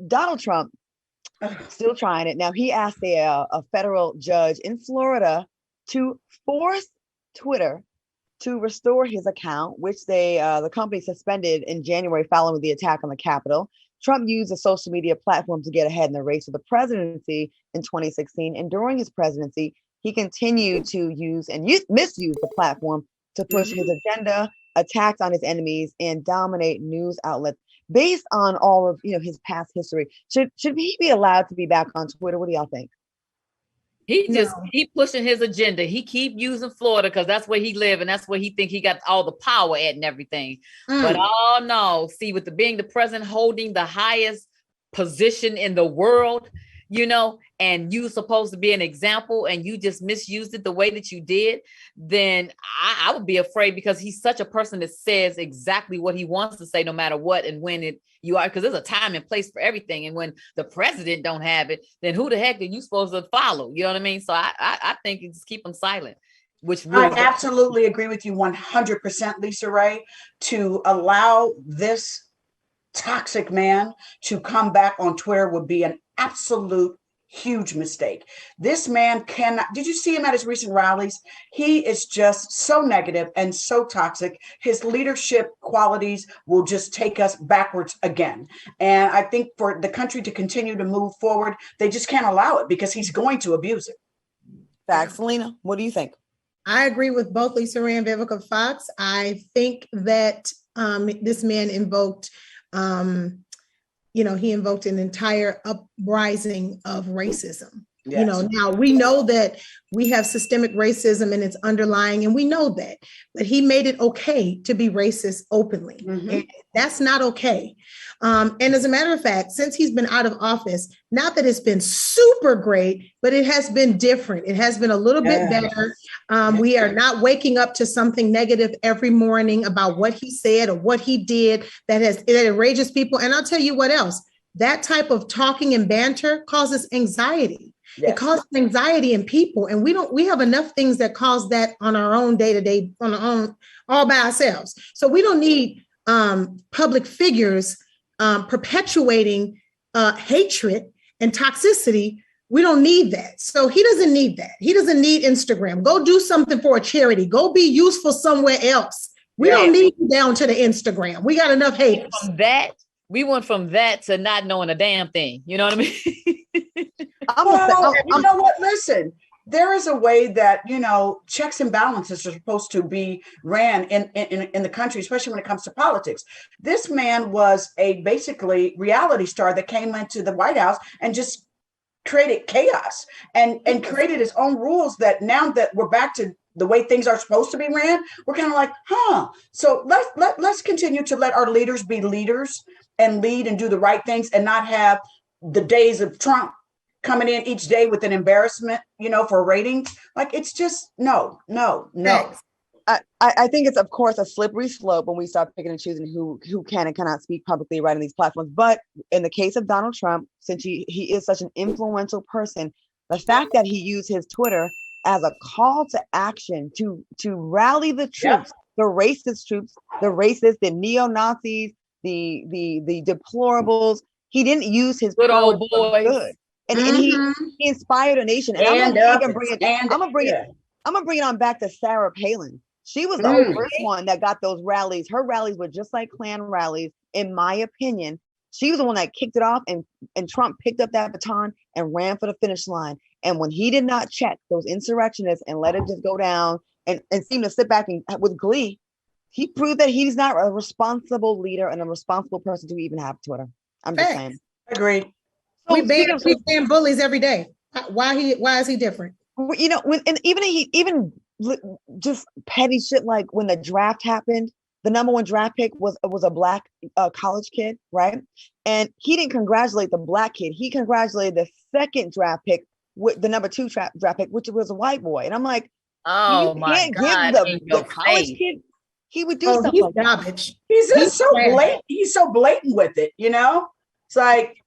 Donald Trump still trying it. Now, he asked a federal judge in Florida to force Twitter to restore his account, which the company suspended in January following the attack on the Capitol. Trump used a social media platform to get ahead in the race for the presidency in 2016. And during his presidency, he continued to use and misuse the platform to push his agenda, attacks on his enemies, and dominate news outlets. Based on all of his past history, should he be allowed to be back on Twitter? What do y'all think? He just keep pushing his agenda. He keep using Florida because that's where he live and that's where he think he got all the power at and everything. But oh no, see, with being the president holding the highest position in the world, and you supposed to be an example and you just misused it the way that you did, then I would be afraid, because he's such a person that says exactly what he wants to say no matter what and when you are, because there's a time and place for everything. And when the president don't have it, then who the heck are you supposed to follow? You know what I mean? So I think you just keep them silent. Which I absolutely agree with you 100%, Lisa Ray, to allow this toxic man to come back on Twitter would be an absolute huge mistake. This man cannot. Did you see him at his recent rallies? He is just so negative and so toxic. His leadership qualities will just take us backwards again. And I think for the country to continue to move forward, they just can't allow it because he's going to abuse it. Facts. Selena, what do you think? I agree with both Lisa Ray and Vivica Fox. I think that this man invoked he invoked an entire uprising of racism. Yes. Now we know that we have systemic racism and it's underlying, and we know that, but he made it okay to be racist openly. And that's not okay. And as a matter of fact, since he's been out of office, not that it's been super great, but it has been different. It has been a little bit better. We are not waking up to something negative every morning about what he said or what he did that enrages people. And I'll tell you what else, that type of talking and banter causes anxiety. Yes. It causes anxiety in people. And we have enough things that cause that on our own day-to-day, on our own, all by ourselves. So we don't need public figures perpetuating hatred and toxicity. We don't need that. So he doesn't need that. He doesn't need Instagram. Go do something for a charity. Go be useful somewhere else. We don't need you down to the Instagram. We got enough haters. We went from that to not knowing a damn thing. You know what I mean? You know what? Listen, there is a way that, checks and balances are supposed to be ran in the country, especially when it comes to politics. This man was a basically reality star that came into the White House and just created chaos and created his own rules that now that we're back to the way things are supposed to be ran, we're kind of like, So let's continue to let our leaders be leaders and lead and do the right things and not have the days of Trump coming in each day with an embarrassment, for ratings. Like, it's just no. I think it's, of course, a slippery slope when we start picking and choosing who can and cannot speak publicly right on these platforms. But in the case of Donald Trump, since he is such an influential person, the fact that he used his Twitter as a call to action to rally the troops, the racist troops, the neo-Nazis, the deplorables. He didn't use his good old boys. Good. And he inspired a nation. And I'm gonna bring it on back to Sarah Palin. She was the first one that got those rallies. Her rallies were just like Klan rallies, in my opinion. She was the one that kicked it off, and Trump picked up that baton and ran for the finish line. And when he did not check those insurrectionists and let it just go down and seem to sit back and with glee, he proved that he's not a responsible leader and a responsible person to even have Twitter. I'm just saying. Agreed. We ban bullies every day. Why is he different? Even just petty shit like when the draft happened, the number one draft pick was a black college kid, right? And he didn't congratulate the black kid. He congratulated the second draft pick, with the number 2 draft pick, which was a white boy. And I'm like, oh my God, give the college kid. He would do stuff like garbage. He's just so blatant. He's so blatant with it, It's like,